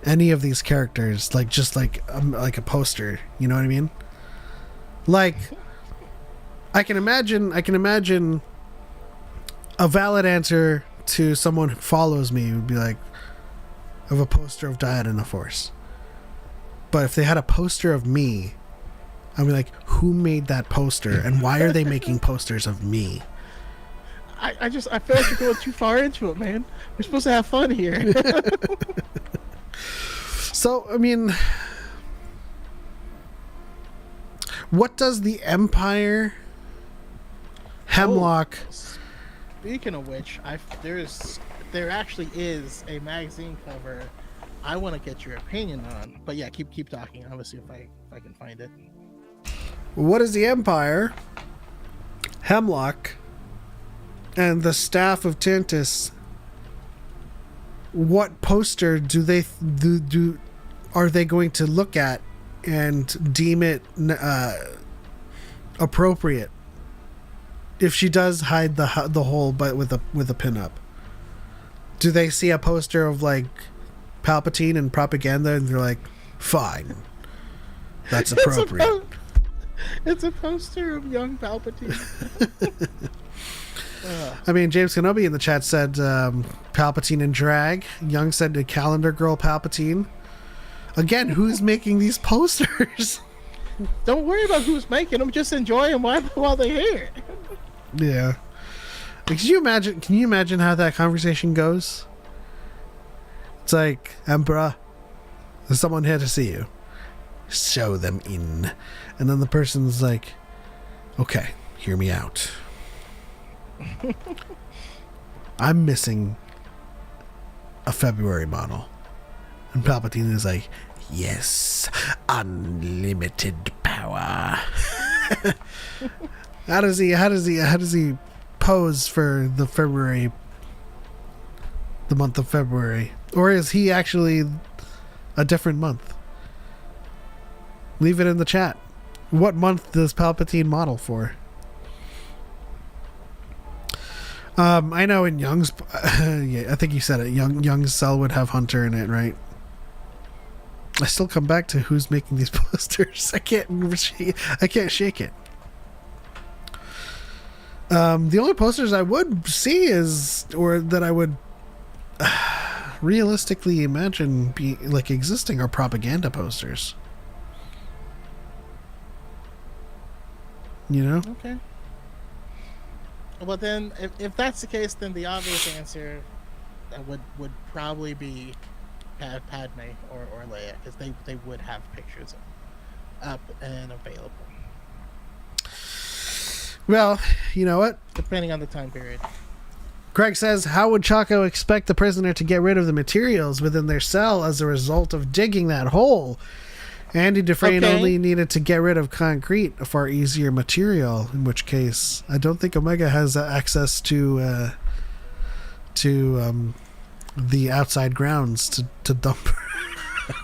any of these characters, like just like a poster? You know what I mean? Like, I can imagine a valid answer to someone who follows me would be like, of a poster of Dyad in the Force. But if they had a poster of me, I'd be like, who made that poster, and why are they making posters of me? I feel like you're going too far into it, man. We're supposed to have fun here. So, I mean, what does the Empire, Hemlock... Speaking of which, there actually is a magazine cover I want to get your opinion on. But yeah, keep talking. I'm gonna see if I can find it. What is the Empire, Hemlock, and the staff of Tantis? What poster do they are they going to look at and deem it appropriate if she does hide the hole, but with a pinup? Do they see a poster of like Palpatine and propaganda and they're like, fine, that's appropriate? It's a poster of young Palpatine. I mean, James Kenobi in the chat said Palpatine in drag. Young said the calendar girl Palpatine. Again, who's making these posters? Don't worry about who's making them. Just enjoy them while they're here. Yeah. Can you imagine how that conversation goes? It's like, Emperor, there's someone here to see you. Show them in. And then the person's like, okay, hear me out. I'm missing a February model. And Palpatine is like, yes, unlimited power. How does he pose for the month of February? Or is he actually a different month? Leave it in the chat. What month does Palpatine model for? I know in Young's, yeah, I think you said it. Young's cell would have Hunter in it, right? I still come back to who's making these posters. I can't shake it. The only posters I would see or that I would realistically imagine be like existing are propaganda posters. You know? Okay. Well, then, if that's the case, then the obvious answer would probably be Padme or Leia, because they would have pictures up and available. Well, you know what? Depending on the time period. Greg says, how would Choco expect the prisoner to get rid of the materials within their cell as a result of digging that hole? Andy Dufresne only needed to get rid of concrete, a far easier material, in which case I don't think Omega has access to the outside grounds to dump.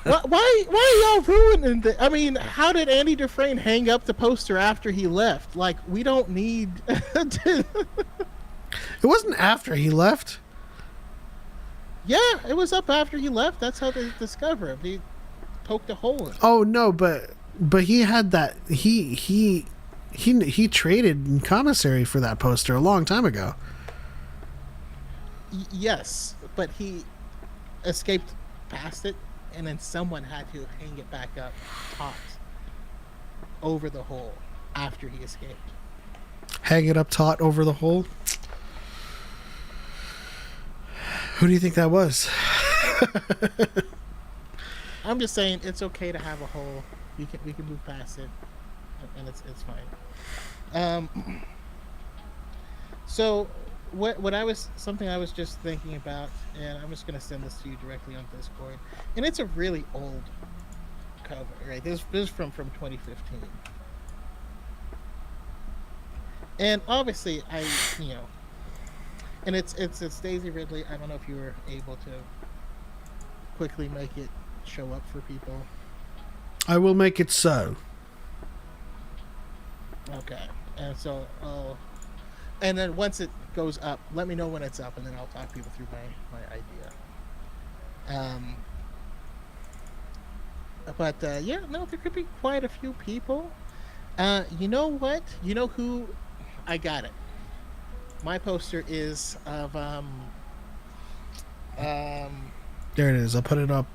Why are y'all ruining I mean, how did Andy Dufresne hang up the poster after he left? Like, we don't need to... It wasn't after he left. Yeah, it was up after he left. That's how they discover him. He poked a hole in it. Oh no, but he had that he traded in commissary for that poster a long time ago. Yes, but he escaped past it, and then someone had to hang it back up taut over the hole after he escaped. Hang it up taut over the hole? Who do you think that was? I'm just saying it's okay to have a hole. We can move past it, and it's fine. So what I was just thinking about, and I'm just gonna send this to you directly on Discord, and it's a really old cover, right? This is from 2015, and obviously and it's Daisy Ridley. I don't know if you were able to quickly make it show up for people. I will make it so. Okay, and so and then once it goes up, let me know when it's up, and then I'll talk people through my idea. But yeah, no, there could be quite a few people. You know what? You know who? I got it. My poster is of There it is. I'll put it up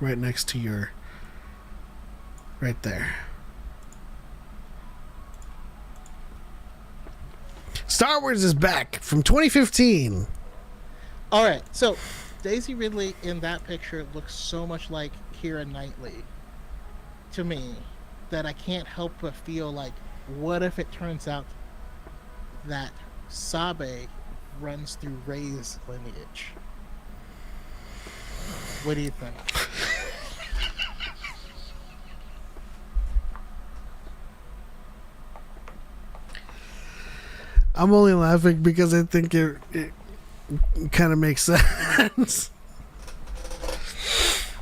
right next to your. Right there. Star Wars is back from 2015. All right, so Daisy Ridley in that picture looks so much like Keira Knightley to me that I can't help but feel like, what if it turns out that Sabe runs through Rey's lineage? What do you think? I'm only laughing because I think it kind of makes sense.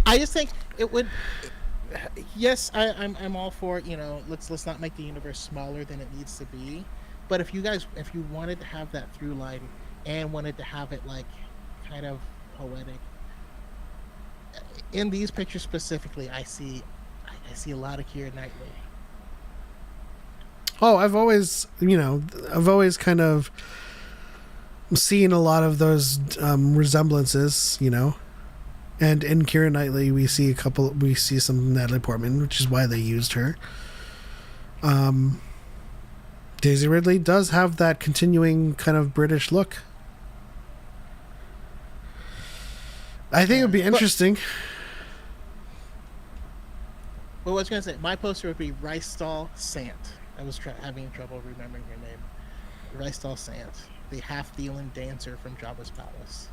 I just think it would. Yes, I'm all for it. Let's not make the universe smaller than it needs to be. But if you wanted to have that through line and wanted to have it like kind of poetic, in these pictures specifically, I see a lot of Keira Knightley. Oh, I've always kind of seen a lot of those resemblances, and in Keira Knightley we see some Natalie Portman, which is why they used her. Daisy Ridley does have that continuing kind of British look. I think it would be interesting. Well, I was going to say, my poster would be Rystal Sant. I was having trouble remembering your name. Rystal Sant, the half-Thelan dancer from Jabba's palace,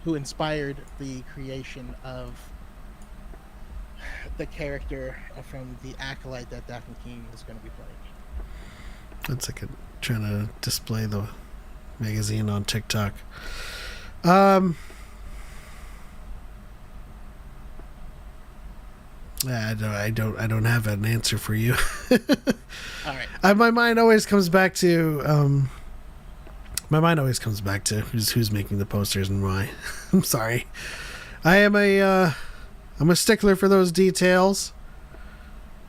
who inspired the creation of the character from the Acolyte that Daphne Keane is going to be playing. That's like trying to display the magazine on TikTok. I don't have an answer for you. All right. My mind always comes back to who's making the posters and why. I'm sorry. I'm a stickler for those details.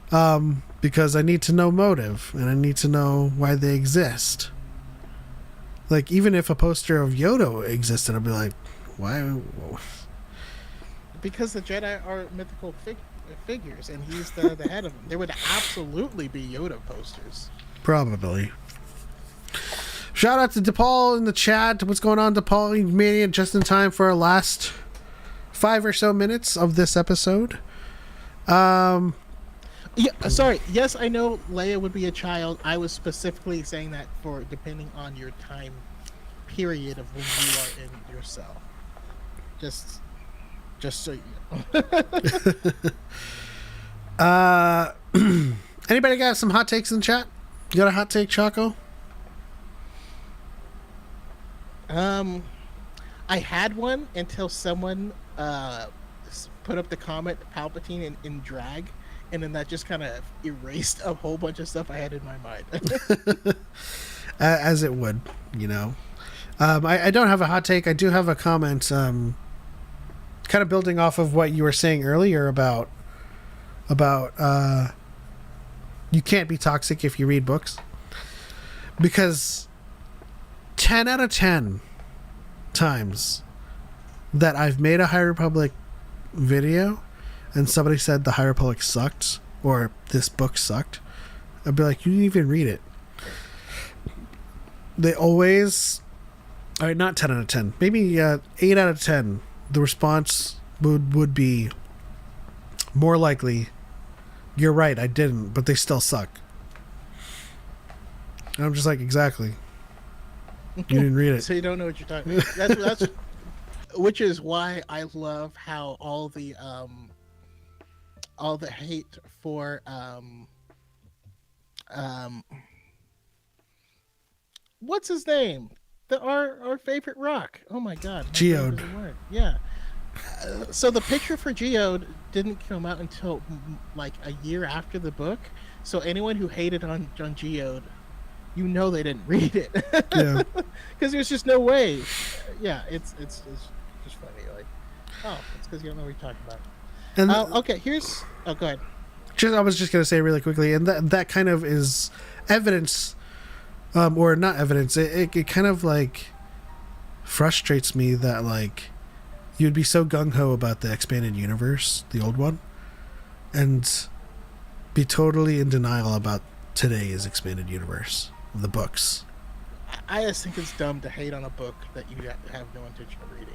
Because I need to know motive and I need to know why they exist. Like, even if a poster of Yoda existed, I'd be like, why? Because the Jedi are mythical figures, and he's the head of them. There would absolutely be Yoda posters. Probably. Shout out to DePaul in the chat. What's going on, DePaul? You made it just in time for our last 5 or so minutes of this episode. Yeah, sorry. Yes, I know Leia would be a child. I was specifically saying that for depending on your time period of when you are in yourself. Just so you know. Anybody got some hot takes in the chat? You got a hot take, Choco? I had one until someone put up the comment Palpatine in drag, and then that just kind of erased a whole bunch of stuff I had in my mind. As it would, you know. I don't have a hot take. I do have a comment, kind of building off of what you were saying earlier about you can't be toxic if you read books. Because 10 out of 10 times that I've made a High Republic video and somebody said the High Republic sucked or this book sucked, I'd be like, you didn't even read it. They always, all right, not 10 out of 10, maybe 8 out of 10, the response would be more likely, you're right, I didn't, but they still suck. And I'm just like, exactly. You didn't read it. So you don't know what you're talking about. That's which is why I love how all the hate for what's his name? Our favorite rock. Oh my god. Geode. Yeah. So the picture for Geode didn't come out until like a year after the book. So anyone who hated on Geode, you know they didn't read it. Yeah. Because there's just no way. Yeah, it's just funny. Like, oh, it's because you don't know what you're talking about. And okay, here's. Oh, go ahead. I was just gonna say really quickly, and that kind of is evidence, or not evidence. It kind of like frustrates me that like you'd be so gung ho about the expanded universe, the old one, and be totally in denial about today's expanded universe, the books. I just think it's dumb to hate on a book that you have no intention of reading.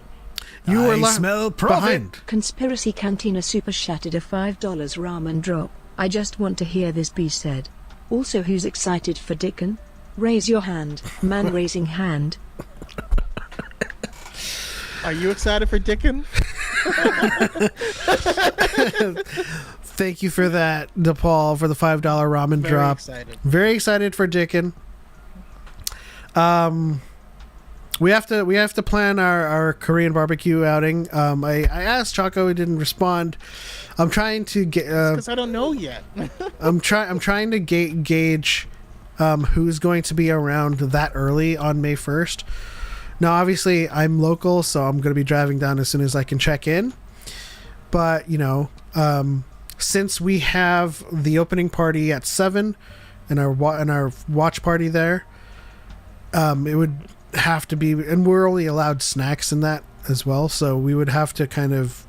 You were smell profit. behind. Conspiracy Cantina super chatted a $5 ramen drop. I just want to hear this be said. Also, who's excited for Dickon? Raise your hand. Man raising hand. Are you excited for Dickon? Thank you for that, DePaul, for the $5 ramen Very drop. excited. Very excited for Dickon. We have to plan our Korean barbecue outing. I asked Choco, he didn't respond. I'm trying to get Because I don't know yet. I'm trying to gauge who's going to be around that early on May 1st. Now, obviously, I'm local, so I'm going to be driving down as soon as I can check in. But you know, since we have the opening party at 7 and our watch party there, it would have to be, and we're only allowed snacks in that as well, so we would have to kind of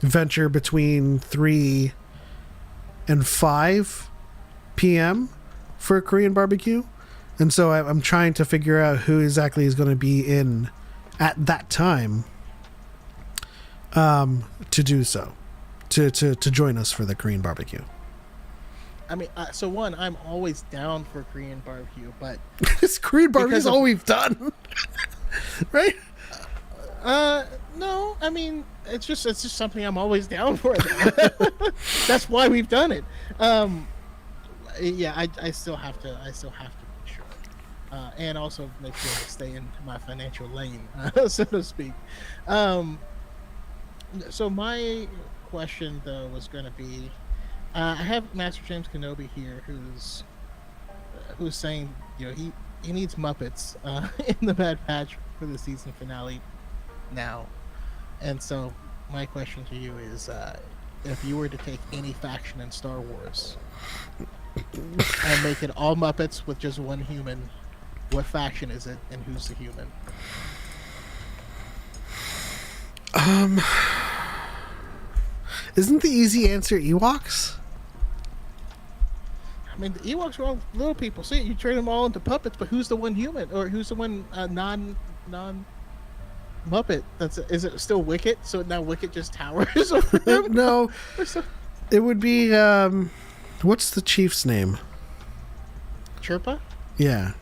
venture between 3 and 5 p.m. for a Korean barbecue. And so I'm trying to figure out who exactly is going to be in at that time to do so, to join us for the Korean barbecue. I mean, so one, I'm always down for Korean barbecue, but This Korean barbecue is all we've done. Right? no, I mean, it's just something I'm always down for. That's why we've done it. Yeah, I still have to make sure, and also make sure to stay in my financial lane, so to speak. So my question though was going to be, I have Master James Kenobi here, who's saying, he needs Muppets in the Bad Batch for the season finale now, and so my question to you is, if you were to take any faction in Star Wars and make it all Muppets with just one human, what faction is it, and who's the human? Isn't the easy answer Ewoks? I mean, the Ewoks are all little people. See, you turn them all into puppets, but who's the one human, or who's the one non Muppet? Is it still Wicket? So now Wicket just towers over them? No, it would be what's the chief's name? Chirpa? Yeah,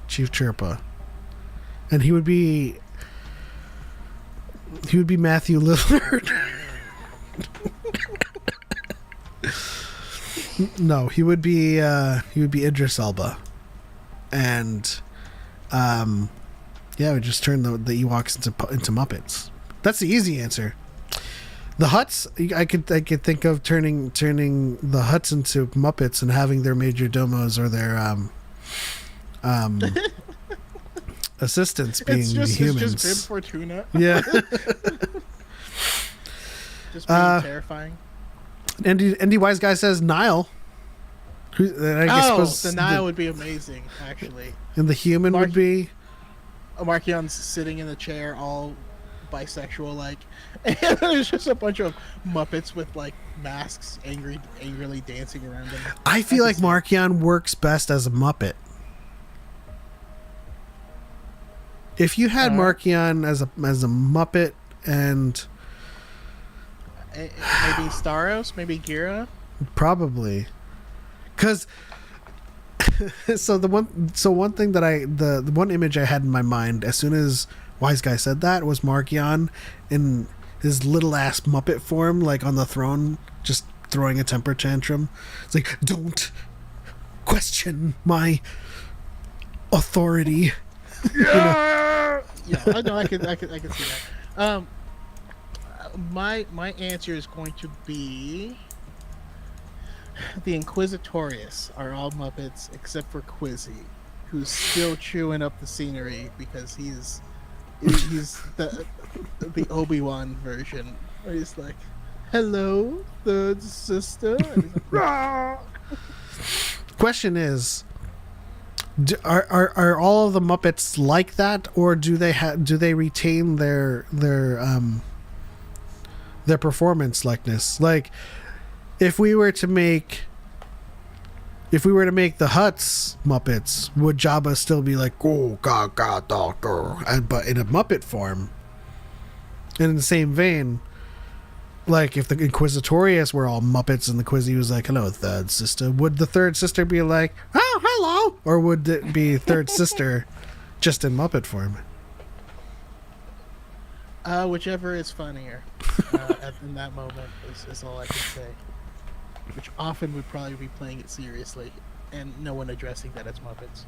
Chief Chirpa, and he would be Matthew Lillard. No, he would be Idris Elba, and we just turn the Ewoks into Muppets. That's the easy answer. The Hutts, I could think of turning the Hutts into Muppets and having their major domos or their assistants being humans. It's just Bib Fortuna. Yeah. Just being terrifying. Andy Wise Guy says Nile. The Nile would be amazing, actually. And the human would be Markion's sitting in the chair, all bisexual, like, and there's just a bunch of Muppets with like masks, angrily dancing around him. I feel like Markion works best as a Muppet. If you had Markion as a Muppet and maybe Staros, maybe Gira, probably, because one thing that the one image I had in my mind as soon as Wise Guy said that was Markion in his little ass Muppet form, like on the throne, just throwing a temper tantrum. It's like, don't question my authority. Yeah, I know. I could see that. My answer is going to be the Inquisitorius are all Muppets except for Quizzy, who's still chewing up the scenery because he's the Obi-Wan version, where he's like, "Hello, third sister." And he's like, "Rah!" Question is, are all of the Muppets like that, or do they retain their performance likeness? Like, if we were to make the Hutts Muppets, would Jabba still be like, "Oh, ga ga da girl," but in a Muppet form? And in the same vein, like if the Inquisitorius were all Muppets and the Quizzy was like, "Hello, third sister," would the third sister be like, "Oh, hello," or would it be third sister just in Muppet form? Whichever is funnier in that moment is all I can say. Which often would probably be playing it seriously and no one addressing that it's Muppets.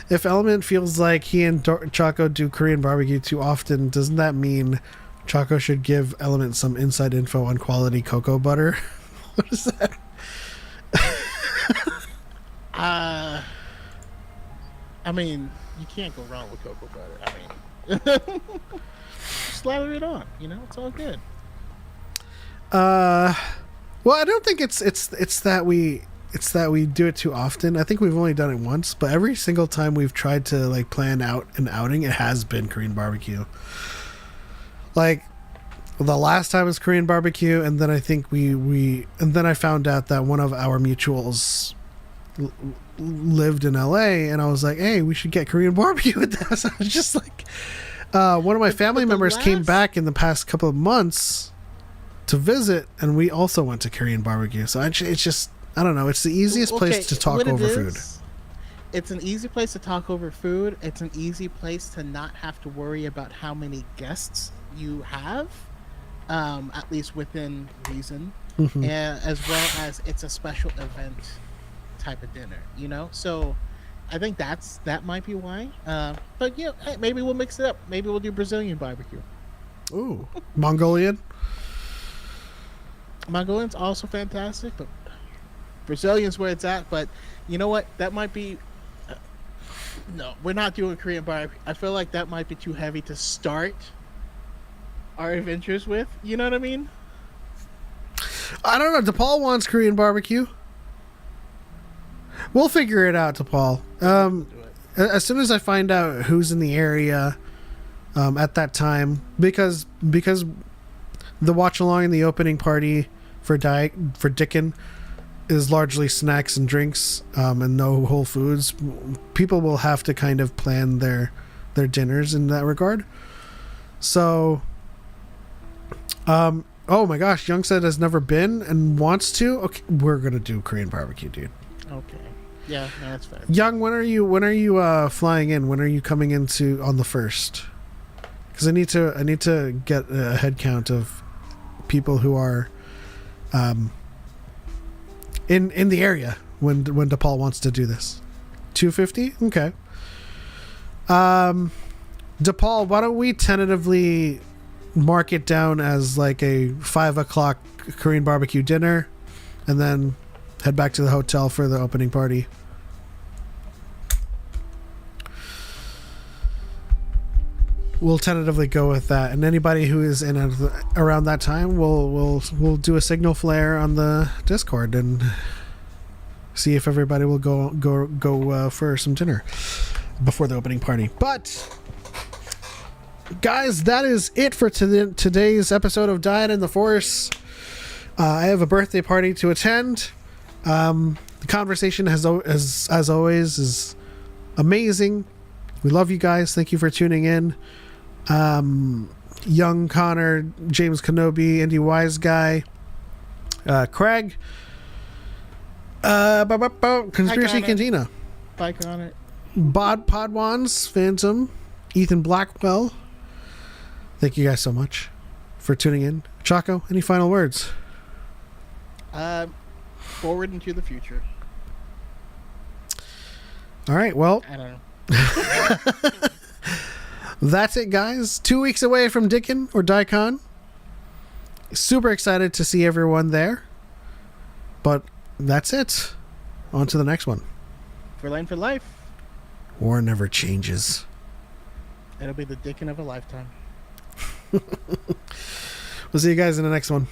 If Element feels like he and Choco do Korean barbecue too often, doesn't that mean Choco should give Element some inside info on quality cocoa butter? What is that? I mean, you can't go wrong with cocoa butter. I mean, slather it on. It's all good. Well, I don't think it's that we do it too often. I think we've only done it once, but every single time we've tried to like plan out an outing, it has been Korean barbecue. Like the last time was Korean barbecue, and then I think and then I found out that one of our mutuals lived in LA, and I was like, "Hey, we should get Korean barbecue with this." I was just like, one of my family members came back in the past couple of months to visit, and we also went to Korean barbecue. So it's just, I don't know. It's the easiest place to talk over food. It's an easy place to talk over food. It's an easy place to not have to worry about how many guests you have, at least within reason, as well as it's a special event type of dinner, So I think that might be why. But hey, maybe we'll mix it up. Maybe we'll do Brazilian barbecue. Ooh, Mongolian. Mongolian's also fantastic, but Brazilian's where it's at. But you know what? That might be. No, we're not doing Korean barbecue. I feel like that might be too heavy to start our adventures with. You know what I mean? I don't know. DePaul wants Korean barbecue. We'll figure it out, DePaul. As soon as I find out who's in the area at that time, because the watch along in the opening party for Dickin is largely snacks and drinks, and no Whole Foods. People will have to kind of plan their dinners in that regard. So, oh my gosh, Young said has never been and wants to. Okay, we're gonna do Korean barbecue, dude. Okay. Yeah, no, that's fair. Young, when are you flying in? When are you coming into on the 1st? Because I need to get a head count of people who are in the area when DePaul wants to do this. 250? Okay. DePaul, why don't we tentatively mark it down as like a 5 o'clock Korean barbecue dinner, and then head back to the hotel for the opening party. We'll tentatively go with that, and anybody who is in around that time, we'll do a signal flare on the Discord and see if everybody will go for some dinner before the opening party. But guys, that is it for today's episode of Dyad and the Force. I have a birthday party to attend. The conversation as always is amazing. We love you guys. Thank you for tuning in. Young Connor, James Kenobi, Indy Wise Guy, Craig, Conspiracy Cantina, Bye, Connor. Podwans, Phantom, Ethan Blackwell. Thank you guys so much for tuning in. Choco, any final words? Forward into the future. All right, well, I don't know. that's it, guys. 2 weeks away from Dickin or Daikon. Super excited to see everyone there. But that's it. On to the next one. For Lane for Life. War never changes. It'll be the Dickin of a lifetime. We'll see you guys in the next one.